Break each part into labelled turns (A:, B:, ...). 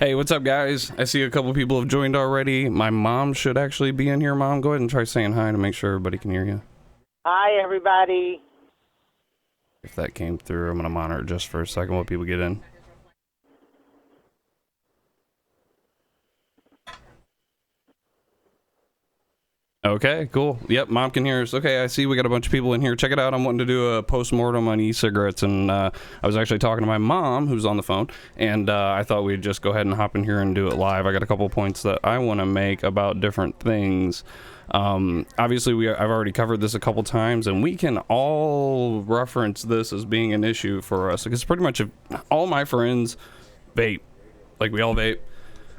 A: Hey, what's up, guys? I see a couple people have joined already. My mom should actually be in here. Mom, go ahead and try saying hi to make sure everybody can hear you.
B: Hi, everybody.
A: If that came through, I'm going to monitor it just for a second while people get in. Okay, cool. Yep, mom can hear us. Okay, I see we got a bunch of people in here. Check it out. I'm wanting to do a post-mortem on e-cigarettes, and I was actually talking to my mom, who's on the phone, and I thought we'd just go ahead and hop in here and do it live. I got a couple points that I want to make about different things. Obviously, I've already covered this a couple times, and we can all reference this as being an issue for us, because pretty much all my friends vape. Like, we all vape.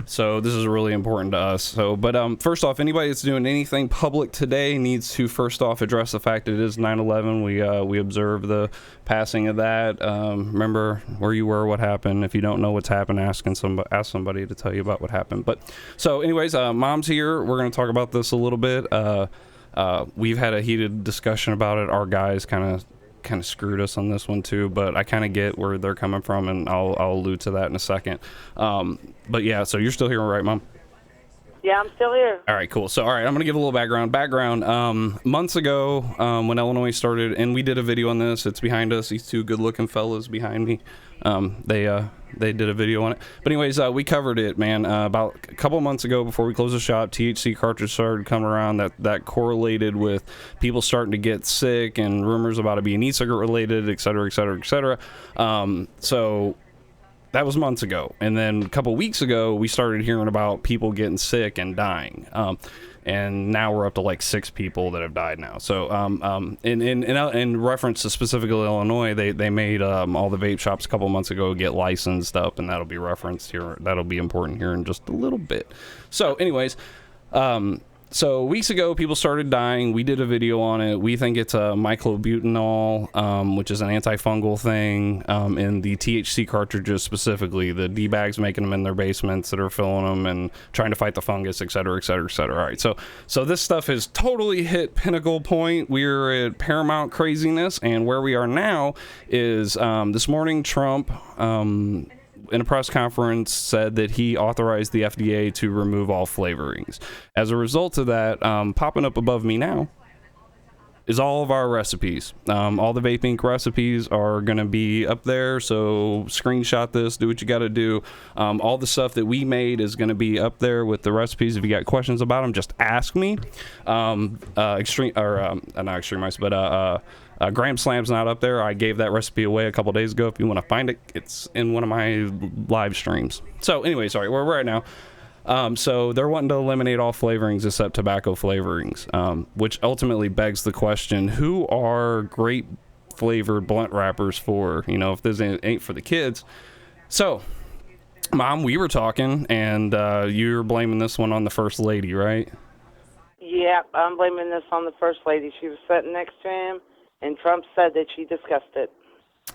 A: So this is really important to us. So, but first off, anybody that's doing anything public today needs to first off address the fact that it is 9/11. We observe the passing of that. Remember where you were, what happened. If you don't know what's happened, ask somebody to tell you about what happened. But so, anyways, mom's here. We're going to talk about this a little bit. We've had a heated discussion about it. Our guys kind of screwed us on this one too, but I kind of get where they're coming from, and I'll allude to that in a second. But yeah, so you're still here, right, Mom?
B: Yeah, I'm still here.
A: All right, cool. So, all right, I'm going to give a little background. Months ago, when Illinois started, and we did a video on this. It's behind us. These two good-looking fellas behind me. They did a video on it. But anyways, we covered it, man. About a couple months ago, before we closed the shop, THC cartridge started coming around. That correlated with people starting to get sick and rumors about it being e-cigarette related, et cetera, et cetera, et cetera. So that was months ago. And then a couple weeks ago, we started hearing about people getting sick and dying. And now we're up to like 6 people that have died now. So in reference to specifically Illinois, they made all the vape shops a couple months ago get licensed up, and that'll be referenced here. That'll be important here in just a little bit. So anyways, so weeks ago, people started dying. We did a video on it. We think it's a myclobutanol, which is an antifungal thing, in the THC cartridges specifically. The D-bags making them in their basements that are filling them and trying to fight the fungus, et cetera, et cetera, et cetera. All right, so this stuff has totally hit pinnacle point. We're at paramount craziness, and where we are now is this morning, Trump, in a press conference, said that he authorized the FDA to remove all flavorings. As a result of that, popping up above me now is all of our recipes. All the Vape Inc. recipes are going to be up there, so screenshot this, do what you got to do. All the stuff that we made is going to be up there with the recipes. If you got questions about them, just ask me. Not Extreme Ice, but Graham Slam's not up there. I gave that recipe away a couple days ago. If you want to find it, it's in one of my live streams. So anyway, sorry, where we're at now. So they're wanting to eliminate all flavorings except tobacco flavorings, which ultimately begs the question, who are grape flavored blunt wrappers for? You know, if this ain't for the kids. So, Mom, we were talking, and you're blaming this one on the First Lady, right?
B: Yeah, I'm blaming this on the First Lady. She was sitting next to him, and Trump said that she discussed it.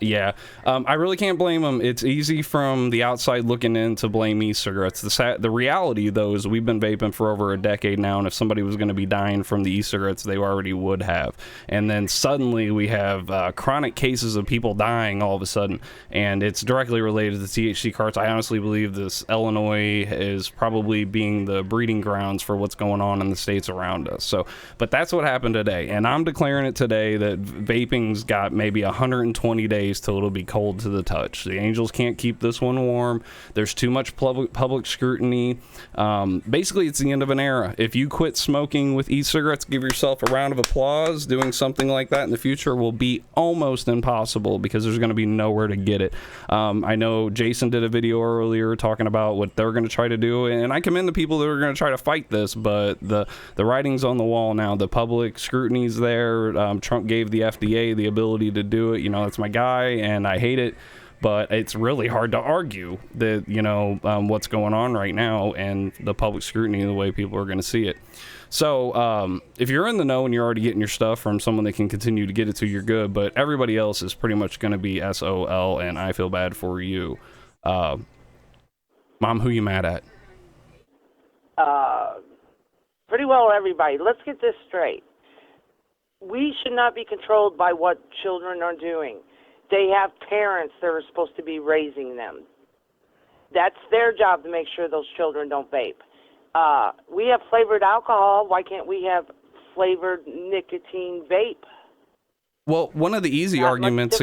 A: Yeah, I really can't blame them. It's easy from the outside looking in to blame e-cigarettes. The reality, though, is we've been vaping for over a decade now, and if somebody was going to be dying from the e-cigarettes, they already would have. And then suddenly we have chronic cases of people dying all of a sudden, and it's directly related to THC carts. I honestly believe this Illinois is probably being the breeding grounds for what's going on in the states around us. So, but that's what happened today, and I'm declaring it today that vaping's got maybe 120 days till it'll be cold to the touch. The Angels can't keep this one warm. There's too much public scrutiny. Basically, it's the end of an era. If you quit smoking with e-cigarettes, give yourself a round of applause. Doing something like that in the future will be almost impossible because there's going to be nowhere to get it. I know Jason did a video earlier talking about what they're going to try to do, and I commend the people that are going to try to fight this, but the writing's on the wall now. The public scrutiny's there. Trump gave the FDA the ability to do it. You know, that's my guy, and I hate it, but it's really hard to argue that, you know, what's going on right now and the public scrutiny and the way people are going to see it. So if you're in the know and you're already getting your stuff from someone that can continue to get it to, you're good, but everybody else is pretty much going to be SOL, and I feel bad for you. Mom, who you mad at?
B: Pretty well everybody. Let's get this straight. We should not be controlled by what children are doing. They have parents that are supposed to be raising them. That's their job to make sure those children don't vape. We have flavored alcohol. Why can't we have flavored nicotine vape?
A: Well, one of the easy arguments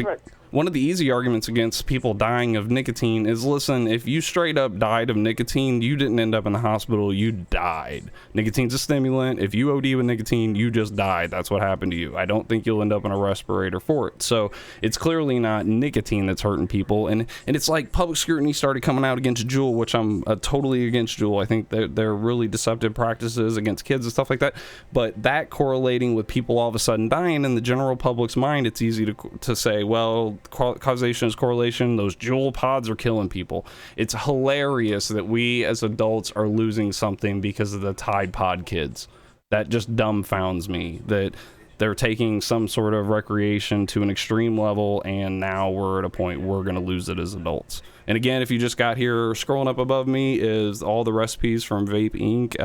A: against people dying of nicotine is, listen, if you straight up died of nicotine, you didn't end up in the hospital, you died. Nicotine's a stimulant. If you OD with nicotine, you just died. That's what happened to you. I don't think you'll end up in a respirator for it. So it's clearly not nicotine that's hurting people. And it's like public scrutiny started coming out against Juul, which I'm totally against Juul. I think they're really deceptive practices against kids and stuff like that. But that correlating with people all of a sudden dying in the general public's mind, it's easy to say, well, causation is correlation. Those Juul pods are killing people. It's hilarious that we as adults are losing something because of the Tide Pod kids. That just dumbfounds me that they're taking some sort of recreation to an extreme level, and now we're at a point where we're going to lose it as adults. And again, if you just got here, scrolling up above me is all the recipes from Vape Inc.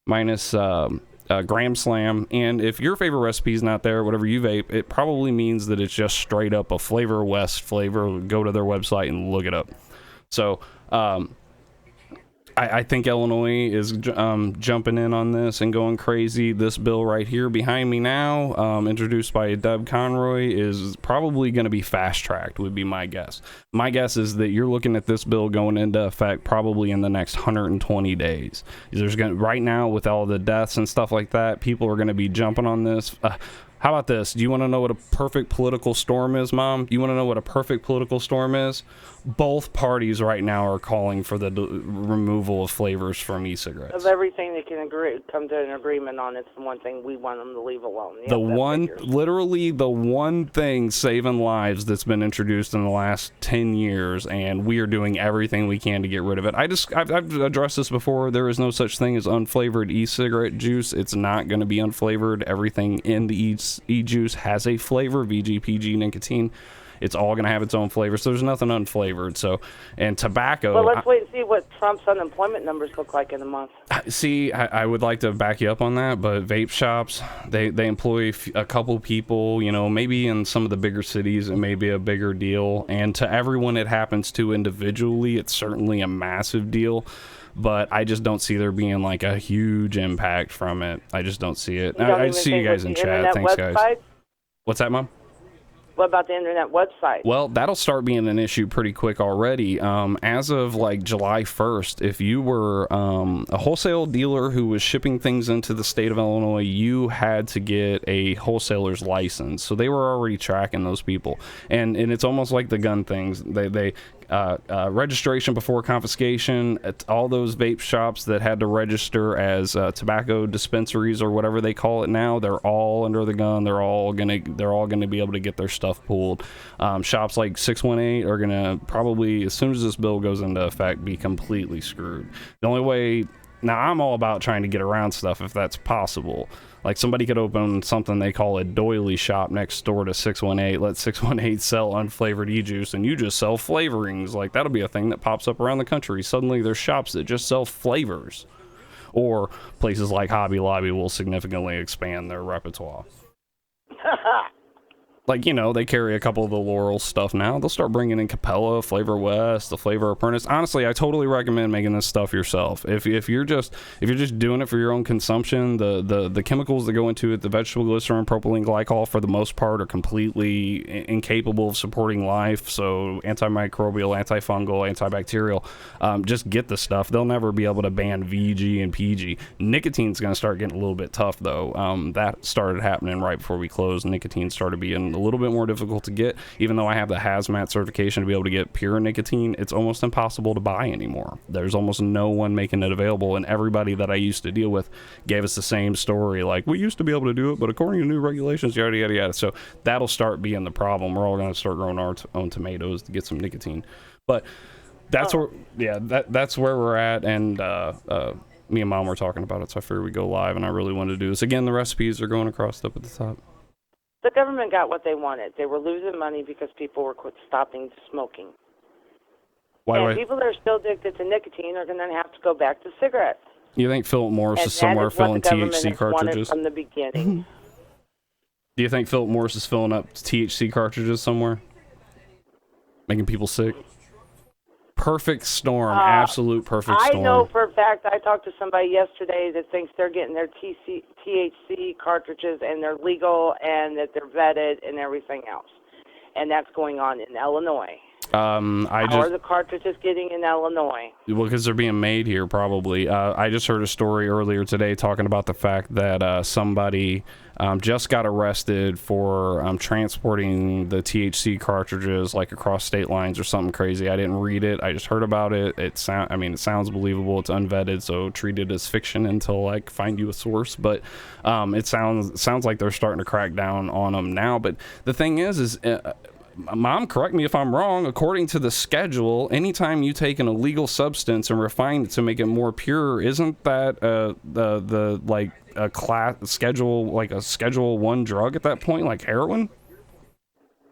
A: minus Gram Slam. And if your favorite recipe is not there, whatever you vape, it probably means that it's just straight up a Flavor West flavor. Go to their website and look it up. So I think Illinois is jumping in on this and going crazy. This bill right here behind me now, introduced by Deb Conroy, is probably going to be fast-tracked, would be my guess. My guess is that you're looking at this bill going into effect probably in the next 120 days. Right now, with all the deaths and stuff like that, people are going to be jumping on this. How about this? Do you want to know what a perfect political storm is, Mom? You want to know what a perfect political storm is? Both parties right now are calling for the removal of flavors from e-cigarettes.
B: Of everything they can come to an agreement on, it's the one thing we want them to leave alone. Yep,
A: literally the one thing saving lives that's been introduced in the last 10 years, and we are doing everything we can to get rid of it. I've addressed this before. There is no such thing as unflavored e-cigarette juice. It's not going to be unflavored. Everything in the e-juice has a flavor, VG, PG, nicotine. It's all going to have its own flavor, so there's nothing unflavored. So, and tobacco.
B: Well, let's wait and see what Trump's unemployment numbers look like in a month.
A: See, I would like to back you up on that, but vape shops, they employ a couple people. You know, maybe in some of the bigger cities, it may be a bigger deal. And to everyone it happens to individually, it's certainly a massive deal. But I just don't see there being like a huge impact from it. I just don't see it. I see you guys in chat. Thanks, guys. What's that, Mom?
B: What about the internet website?
A: Well, that'll start being an issue pretty quick already. As of like July 1st, if you were a wholesale dealer who was shipping things into the state of Illinois, you had to get a wholesaler's license. So they were already tracking those people. And it's almost like the gun things. They registration before confiscation. All those vape shops that had to register as tobacco dispensaries or whatever they call it now, they're all under the gun. They're all gonna be able to get their stuff pulled. Shops like 618 are gonna probably, as soon as this bill goes into effect, be completely screwed. The only way. Now, I'm all about trying to get around stuff if that's possible. Like, somebody could open something they call a doily shop next door to 618, let 618 sell unflavored e-juice, and you just sell flavorings. Like, that'll be a thing that pops up around the country. Suddenly, there's shops that just sell flavors. Or places like Hobby Lobby will significantly expand their repertoire. Like, you know, they carry a couple of the Laurel stuff now. They'll start bringing in Capella, Flavor West, the Flavor Apprentice. Honestly, I totally recommend making this stuff yourself. If you're just doing it for your own consumption, the chemicals that go into it, the vegetable glycerin, propylene glycol, for the most part, are completely incapable of supporting life. So antimicrobial, antifungal, antibacterial. Just get the stuff. They'll never be able to ban VG and PG. Nicotine's going to start getting a little bit tough, though. That started happening right before we closed. Nicotine started being a little bit more difficult to get. Even though I have the hazmat certification to be able to get pure nicotine, it's almost impossible to buy anymore. There's almost no one making it available, and everybody that I used to deal with gave us the same story, like, we used to be able to do it, but according to new regulations, yada yada yada. So that'll start being the problem. We're all going to start growing our own tomatoes to get some nicotine. But that's that's where we're at. And me and Mom were talking about it, so I figured we'd go live, and I really wanted to do this. Again, the recipes are going across up at the top.
B: The government got what they wanted. They were losing money because people were stopping smoking. People that are still addicted to nicotine are going to have to go back to cigarettes.
A: You think Philip Morris is somewhere filling THC cartridges?
B: From the beginning.
A: Do you think Philip Morris is filling up THC cartridges somewhere? Making people sick? Perfect storm, absolute perfect storm.
B: I know for a fact, I talked to somebody yesterday that thinks they're getting their THC cartridges and they're legal and that they're vetted and everything else. And that's going on in Illinois. How are the cartridges getting in Illinois?
A: Well, because they're being made here, probably. I just heard a story earlier today talking about the fact that somebody just got arrested for transporting the THC cartridges like across state lines or something crazy. I didn't read it. I just heard about it. It sounds believable. It's unvetted, so treat it as fiction until I find you a source. But it sounds like they're starting to crack down on them now. But the thing is Mom, correct me if I'm wrong, according to the schedule, anytime you take an illegal substance and refine it to make it more pure, isn't that a Schedule 1 drug at that point, like heroin?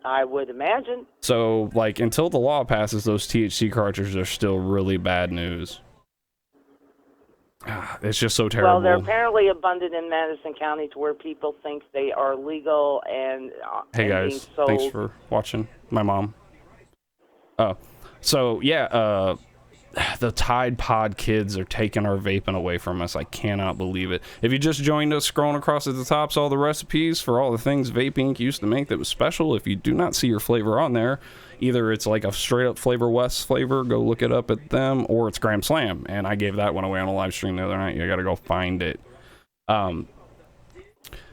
B: I would imagine.
A: So, like, until the law passes, those THC cartridges are still really bad news. It's just so terrible.
B: Well, they're apparently abundant in Madison County to where people think they are legal and
A: hey guys,
B: being sold.
A: Thanks for watching. My mom. So yeah, the Tide Pod kids are taking our vaping away from us. I cannot believe it. If you just joined us, scrolling across at the top, all the recipes for all the things Vape Inc. used to make that was special. If you do not see your flavor on there, either it's like a straight up Flavor West flavor, go look it up at them, or it's Graham Slam. And I gave that one away on a live stream the other night. You gotta go find it.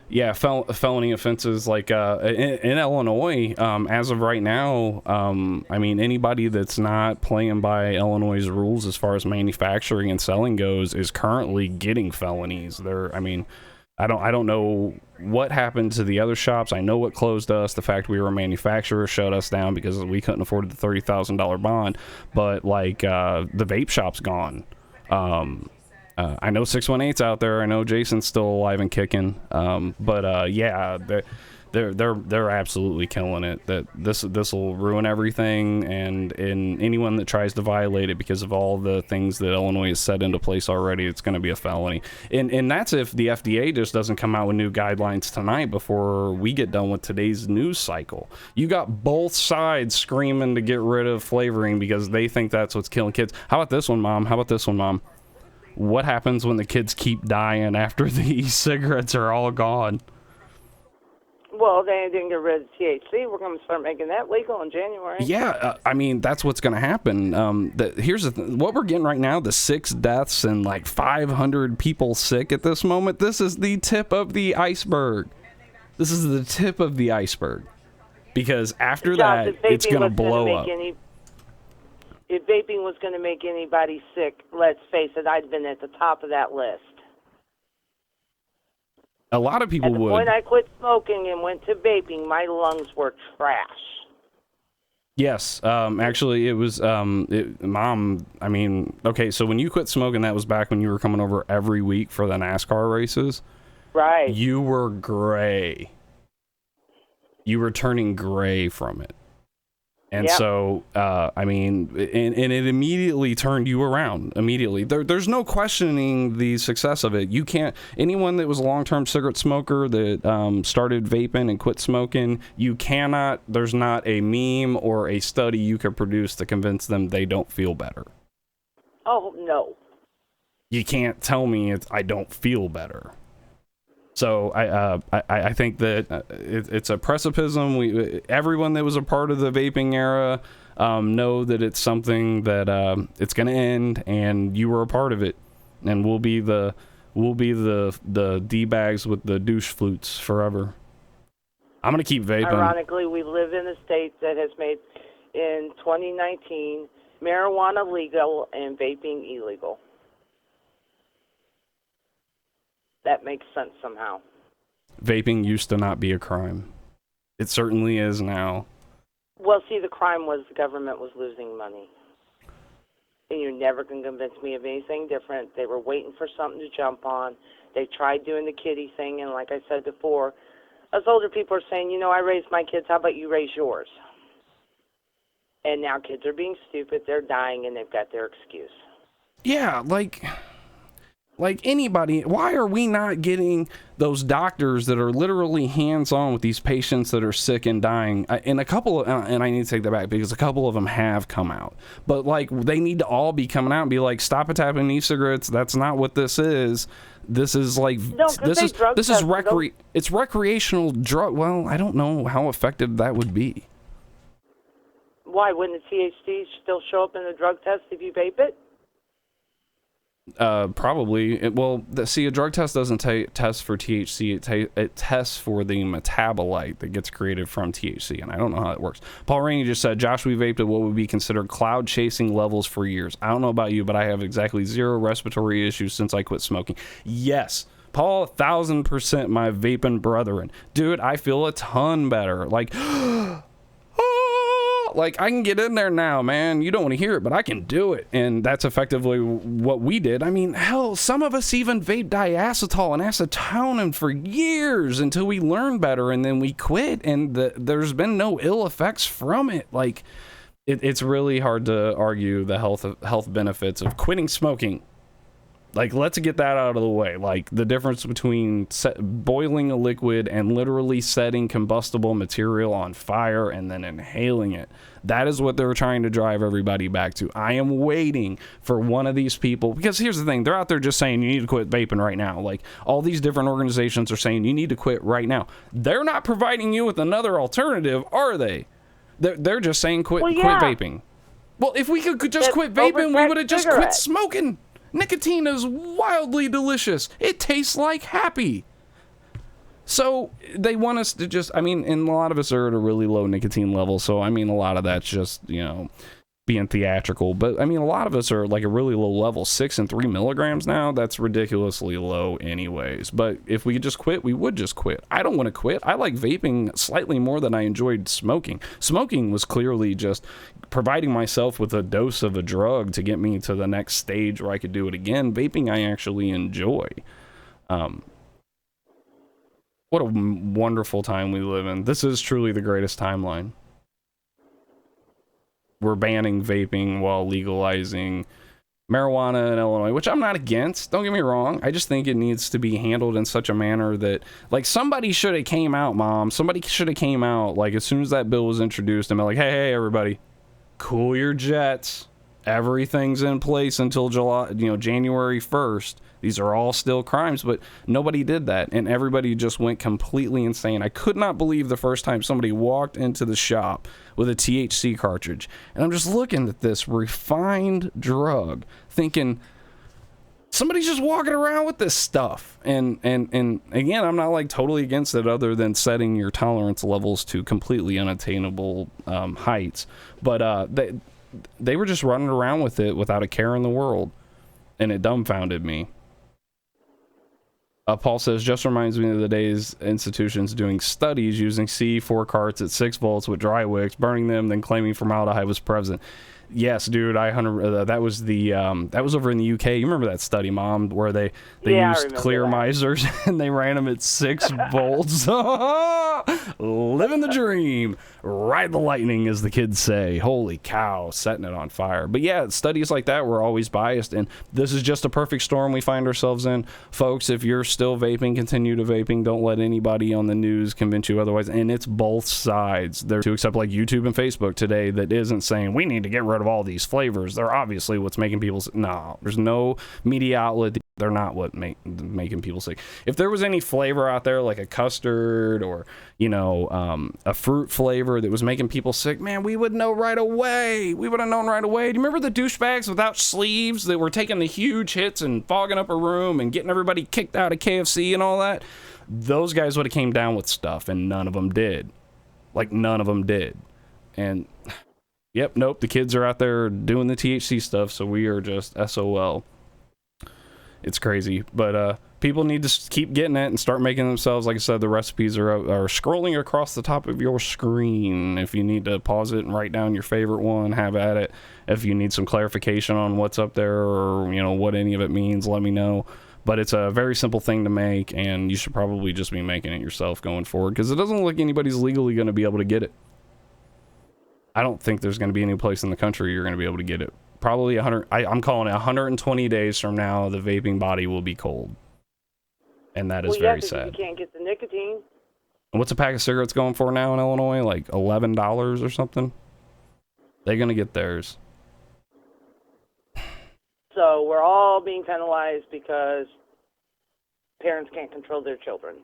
A: Yeah, felony offenses like in Illinois, as of right now, I mean, anybody that's not playing by Illinois' rules as far as manufacturing and selling goes is currently getting felonies. I don't know what happened to the other shops. I know what closed us. The fact we were a manufacturer shut us down because we couldn't afford the $30,000 bond. But like the vape shop's gone. I know 618's out there. I know Jason's still alive and kicking. Yeah, they're absolutely killing it. That this will ruin everything, and anyone that tries to violate it because of all the things that Illinois has set into place already, it's going to be a felony. And that's if the FDA just doesn't come out with new guidelines tonight before we get done with today's news cycle. You got both sides screaming to get rid of flavoring because they think that's what's killing kids. How about this one, Mom? What happens when the kids keep dying after the e-cigarettes are all gone?
B: Well, they didn't get rid of THC. We're going to start making that legal in January.
A: Yeah, I mean, that's what's going to happen. Here's what we're getting right now, the 6 deaths and like 500 people sick at this moment. This is the tip of the iceberg. Because after that, it's going to blow up.
B: If vaping was going to make anybody sick, let's face it, I'd been at the top of that list.
A: A lot of people would.
B: At the point I quit smoking and went to vaping, my lungs were trash.
A: Yes, actually, it was, Mom, I mean, okay, so when you quit smoking, that was back when you were coming over every week for the NASCAR races.
B: Right.
A: You were gray. You were turning gray from it. And
B: yep.
A: So, I mean, and it immediately turned you around. Immediately. There's no questioning the success of it. You can't, anyone that was a long-term cigarette smoker that started vaping and quit smoking, there's not a meme or a study you could produce to convince them they don't feel better.
B: Oh, no.
A: You can't tell me I don't feel better. So I think that it's a precipice. Everyone that was a part of the vaping era know that it's something that it's going to end, and you were a part of it, and we'll be the D-bags with the douche flutes forever. I'm going to keep vaping.
B: Ironically, we live in a state that has made, in 2019, marijuana legal and vaping illegal. That makes sense somehow.
A: Vaping used to not be a crime. It certainly is now.
B: Well, see, the crime was the government was losing money. And you never can convince me of anything different. They were waiting for something to jump on. They tried doing the kiddie thing, and like I said before, us older people are saying, I raised my kids, how about you raise yours? And now kids are being stupid, they're dying, and they've got their excuse.
A: Yeah, like... Like anybody, why are we not getting those doctors that are literally hands-on with these patients that are sick and dying? And a couple of, and I need to take that back because a couple of them have come out, but like they need to all be coming out and be like, stop tapping e-cigarettes. That's not what this is. This is like, it's recreational drug. Well, I don't know how effective that would be.
B: Why wouldn't the THC still show up in the drug test if you vape it?
A: Probably. See, a drug test doesn't test for THC. It tests for the metabolite that gets created from THC, and I don't know how it works. Paul Rainey just said, Josh, we vaped at what would be considered cloud chasing levels for years. I don't know about you, but I have exactly 0 respiratory issues since I quit smoking. Yes, Paul, 1,000% my vaping brethren. Dude, I feel a ton better. Like, like I can get in there now, man. You don't want to hear it, but I can do it. And that's effectively what we did. I mean, hell, some of us even vaped diacetyl and acetone for years until we learned better, and then we quit, and there's been no ill effects from it. Like, it's really hard to argue the health benefits of quitting smoking. Like, let's get that out of the way. Like, the difference between boiling a liquid and literally setting combustible material on fire and then inhaling it. That is what they're trying to drive everybody back to. I am waiting for one of these people, because here's the thing. They're out there just saying you need to quit vaping right now. Like, all these different organizations are saying you need to quit right now. They're not providing you with another alternative, are they? They're just saying quit vaping. Well, if we could just quit vaping, we would have just quit smoking. Nicotine is wildly delicious. It tastes like happy. So they want us to just, I mean, and a lot of us are at a really low nicotine level. So, I mean, a lot of that's just, you know, being theatrical. But, I mean, a lot of us are like a really low level, 6 and 3 milligrams now. That's ridiculously low anyways. But if we could just quit, we would just quit. I don't want to quit. I like vaping slightly more than I enjoyed smoking. Smoking was clearly just providing myself with a dose of a drug to get me to the next stage where I could do it again. Vaping, I actually enjoy. What a wonderful time we live in. This is truly the greatest timeline. We're banning vaping while legalizing marijuana in Illinois, which I'm not against. Don't get me wrong. I just think it needs to be handled in such a manner that, like, somebody should have came out, Mom. Somebody should have came out, like, as soon as that bill was introduced and been like, hey, everybody, cool your jets. Everything's in place until January 1st. These are all still crimes, but nobody did that, and everybody just went completely insane. I could not believe the first time somebody walked into the shop with a THC cartridge, and I'm just looking at this refined drug, thinking, somebody's just walking around with this stuff. And again, I'm not like totally against it, other than setting your tolerance levels to completely unattainable heights. But they were just running around with it without a care in the world, and it dumbfounded me. Paul says, just reminds me of the days institutions doing studies using C4 carts at 6 volts with dry wicks, burning them, then claiming formaldehyde was present. Yes, dude, that was over in the UK. You remember that study, Mom, where they used clear misers and they ran them at 6 volts. Living the dream. Ride the lightning, as the kids say. Holy cow, setting it on fire. But yeah, studies like that were always biased, and this is just a perfect storm we find ourselves in. Folks, if you're still vaping, continue to vaping. Don't let anybody on the news convince you otherwise. And it's both sides. They're to except like YouTube and Facebook today that isn't saying we need to get rid of all these flavors. They're obviously what's making people sick. No, there's no media outlet. They're not what making people sick. If there was any flavor out there like a custard or, a fruit flavor that was making people sick, man, we would know right away. We would have known right away. Do you remember the douchebags without sleeves that were taking the huge hits and fogging up a room and getting everybody kicked out of KFC and all that? Those guys would have came down with stuff, and none of them did. Like, none of them did. And yep, nope, the kids are out there doing the THC stuff, so we are just SOL. It's crazy, but people need to keep getting it and start making themselves. Like I said, the recipes are scrolling across the top of your screen. If you need to pause it and write down your favorite one, have at it. If you need some clarification on what's up there or, what any of it means, let me know. But it's a very simple thing to make, and you should probably just be making it yourself going forward, because it doesn't look like anybody's legally going to be able to get it. I don't think there's going to be any place in the country you're going to be able to get it probably 100. I'm calling it 120 days from now, the vaping body will be cold, and that is very sad.
B: You can't get the nicotine.
A: And what's a pack of cigarettes going for now in Illinois? Like $11 or something. They're gonna get theirs.
B: So we're all being penalized because parents can't control their children.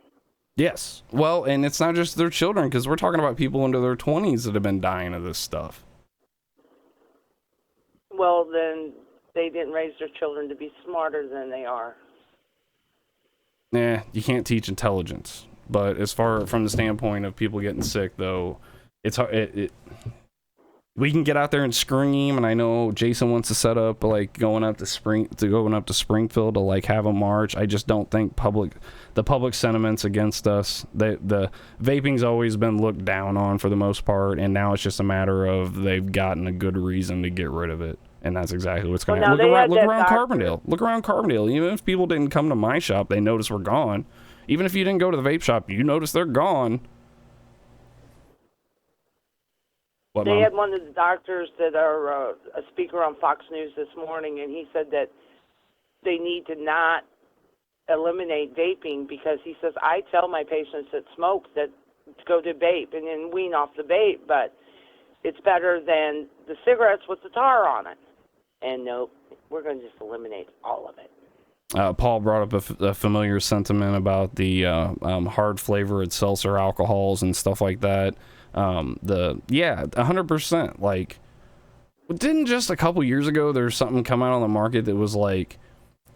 A: Yes. Well, and it's not just their children, because we're talking about people into their 20s that have been dying of this stuff.
B: Well, then they didn't raise their children to be smarter than they are.
A: Nah, you can't teach intelligence. But as far from the standpoint of people getting sick, though, it's hard. We can get out there and scream, and I know Jason wants to set up like going up to Springfield to like have a march. I just don't think the public sentiment's against us. The vaping's always been looked down on for the most part, and now it's just a matter of they've gotten a good reason to get rid of it, and that's exactly what's going to happen. Look around Carbondale. Look around Carbondale. Even if people didn't come to my shop, they notice we're gone. Even if you didn't go to the vape shop, you notice they're gone.
B: They had one of the doctors that are a speaker on Fox News this morning, and he said that they need to not eliminate vaping because he says, I tell my patients that smoke that to go to vape and then wean off the vape, but it's better than the cigarettes with the tar on it. And nope, we're going to just eliminate all of it.
A: Paul brought up a familiar sentiment about the hard flavored seltzer alcohols and stuff like that. 100%. Like, didn't just a couple years ago there's something come out on the market that was like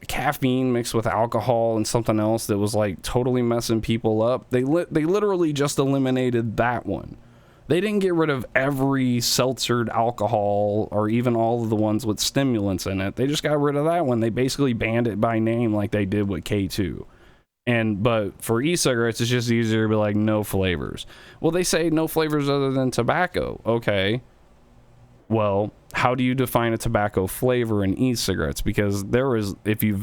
A: caffeine mixed with alcohol and something else that was like totally messing people up? They literally just eliminated that one. They didn't get rid of every seltzered alcohol or even all of the ones with stimulants in it. They just got rid of that one. They basically banned it by name like they did with K2. But for e-cigarettes, it's just easier to be like, no flavors. Well, they say no flavors other than tobacco. Okay. Well, how do you define a tobacco flavor in e-cigarettes? Because if you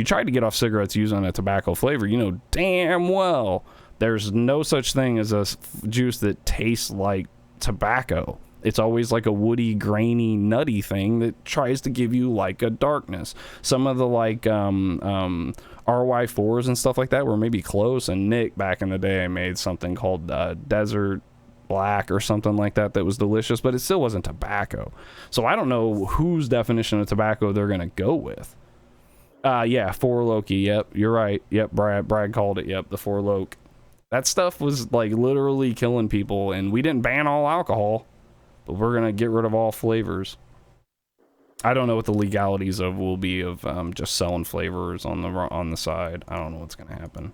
A: try to get off cigarettes using a tobacco flavor, you know damn well there's no such thing as a juice that tastes like tobacco. It's always like a woody, grainy, nutty thing that tries to give you like a darkness. Some of the like RY4s and stuff like that were maybe close. And Nick, back in the day, made something called Desert Black or something like that was delicious, but it still wasn't tobacco. So I don't know whose definition of tobacco they're going to go with. Yeah, Four Loki. Yep, you're right. Yep, Brad called it. Yep, the Four Loke. That stuff was like literally killing people, and we didn't ban all alcohol, but we're going to get rid of all flavors. I don't know what the legalities will be of just selling flavors on the side. I don't know what's going to happen.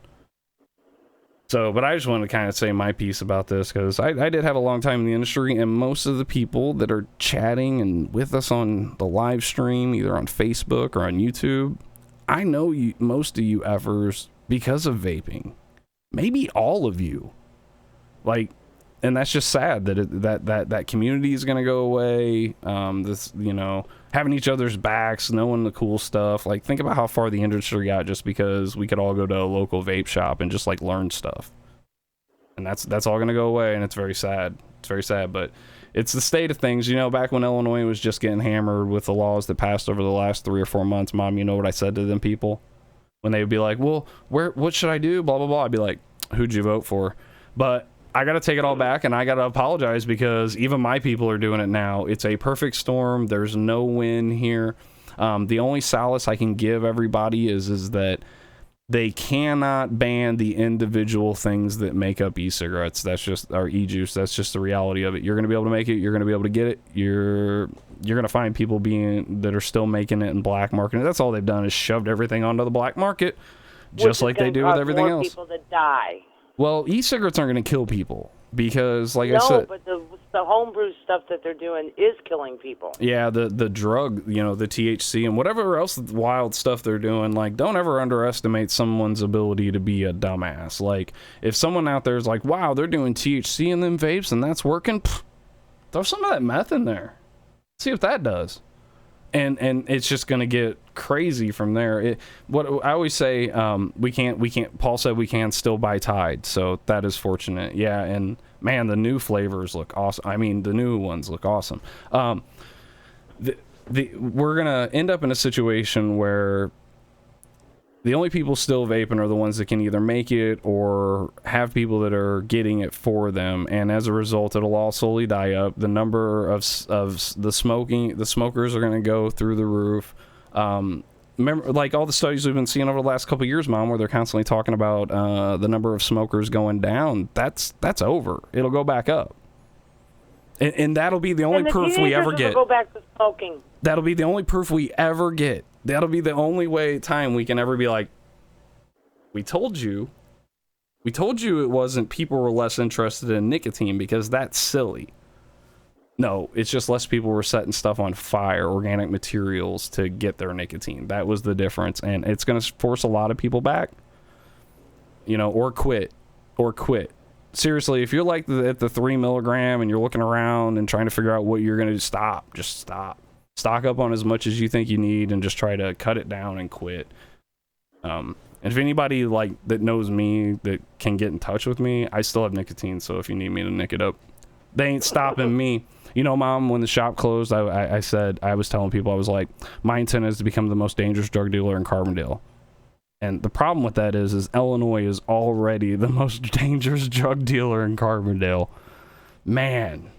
A: So, but I just wanted to kind of say my piece about this, because I did have a long time in the industry, and most of the people that are chatting and with us on the live stream, either on Facebook or on YouTube, I know most of you effers because of vaping. Maybe all of you. Like, and that's just sad that community is going to go away. This, having each other's backs, knowing the cool stuff. Like, think about how far the industry got just because we could all go to a local vape shop and just like learn stuff. And that's all going to go away, and it's very sad. It's very sad, but it's the state of things. Back when Illinois was just getting hammered with the laws that passed over the last 3 or 4 months, Mom, you know what I said to them people? When they would be like, well, what should I do? Blah, blah, blah. I'd be like, who'd you vote for? But I got to take it all back, and I got to apologize, because even my people are doing it now. It's a perfect storm. There's no win here. The only solace I can give everybody is that they cannot ban the individual things that make up e-cigarettes. That's just our e-juice. That's just the reality of it. You're going to be able to make it. You're going to be able to get it. You're going to find people that are still making it in black market. That's all they've done is shoved everything onto the black market, just like they do with everything else.
B: People that die.
A: Well, e-cigarettes aren't going to kill people because, like I said...
B: No, but the homebrew stuff that they're doing is killing people.
A: Yeah, the drug, the THC and whatever else wild stuff they're doing, like, don't ever underestimate someone's ability to be a dumbass. Like, if someone out there is like, wow, they're doing THC in them vapes and that's working, throw some of that meth in there. See what that does. And it's just going to get crazy from there. What I always say, we can't, Paul said we can still buy Tide, so that is fortunate. Yeah, and man, the new flavors look awesome. I mean, the new ones look awesome. we're gonna end up in a situation where the only people still vaping are the ones that can either make it or have people that are getting it for them, and as a result, it'll all slowly die up. The number of the smokers are going to go through the roof. Remember, like all the studies we've been seeing over the last couple of years, Mom, where they're constantly talking about the number of smokers going down. That's over. It'll go back up, and that'll be the only proof we ever get.
B: Go back to smoking.
A: That'll be the only proof we ever get. That'll be the only time we can ever be like, we told you it wasn't people were less interested in nicotine, because that's silly. No, it's just less people were setting stuff on fire, organic materials, to get their nicotine. That was the difference, and it's going to force a lot of people back, or quit. Seriously, if you're like at the 3 milligram and you're looking around and trying to figure out what you're going to do, just stop. Stock up on as much as you think you need and just try to cut it down and quit. And if anybody like that knows me that can get in touch with me, I still have nicotine, so if you need me to nick it up, they ain't stopping me. Mom, when the shop closed, I said, I was telling people, I was like, my intent is to become the most dangerous drug dealer in Carbondale. And the problem with that is Illinois is already the most dangerous drug dealer in Carbondale. Man,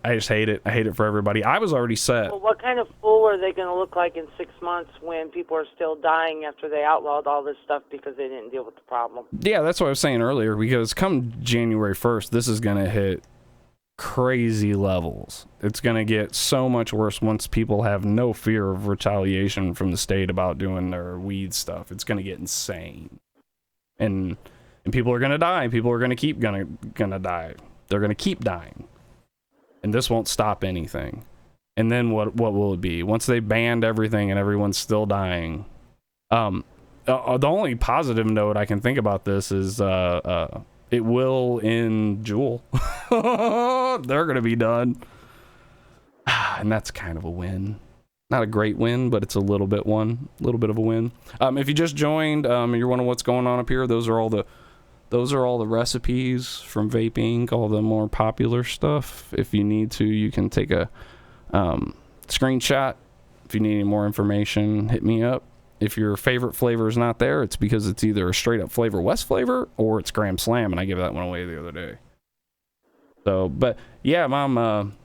A: I just hate it. I hate it for everybody. I was already set.
B: Well, what kind of fool are they going to look like in 6 months when people are still dying after they outlawed all this stuff because they didn't deal with the problem?
A: Yeah, that's what I was saying earlier, because come January 1st, this is going to hit crazy levels. It's going to get so much worse once people have no fear of retaliation from the state about doing their weed stuff. It's going to get insane. And people are going to die. People are going to keep going to die. They're going to keep dying. And this won't stop anything. And then what will it be? Once they banned everything and everyone's still dying. The only positive note I can think about this is it will end Juul. They're going to be done. And that's kind of a win. Not a great win, but it's a little bit of a win. If you just joined and you're wondering what's going on up here, those are all the recipes from Vaping, all the more popular stuff. If you need to, you can take a screenshot. If you need any more information, hit me up. If your favorite flavor is not there, it's because it's either a straight up Flavor West flavor or it's Graham Slam, and I gave that one away the other day. So, but yeah, Mom,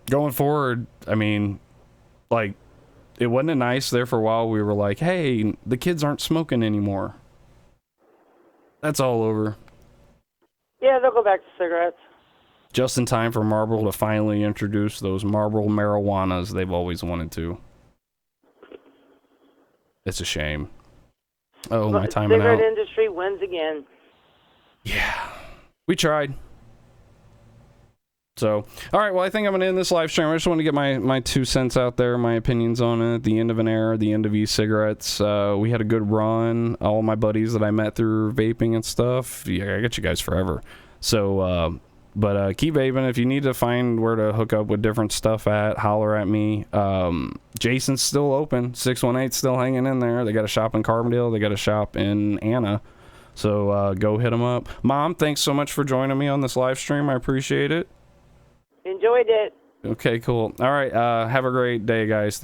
A: going forward, I mean, like, it wasn't nice there for a while. We were like, hey, the kids aren't smoking anymore. That's all over.
B: Yeah, they'll go back to cigarettes.
A: Just in time for Marlboro to finally introduce those Marlboro marijuanas they've always wanted to. It's a shame. Oh, my timing out.
B: Cigarette industry wins again.
A: Yeah, we tried. So, all right, well, I think I'm going to end this live stream. I just want to get my 2 cents out there, my opinions on it, the end of an era, the end of e-cigarettes. We had a good run. All my buddies that I met through vaping and stuff, yeah, I got you guys forever. So, but keep vaping. If you need to find where to hook up with different stuff at, holler at me. Jason's still open. 618's still hanging in there. They got a shop in Carbondale. They got a shop in Anna. So go hit them up. Mom, thanks so much for joining me on this live stream. I appreciate it.
B: Enjoyed it.
A: Okay, cool. All right. Have a great day, guys.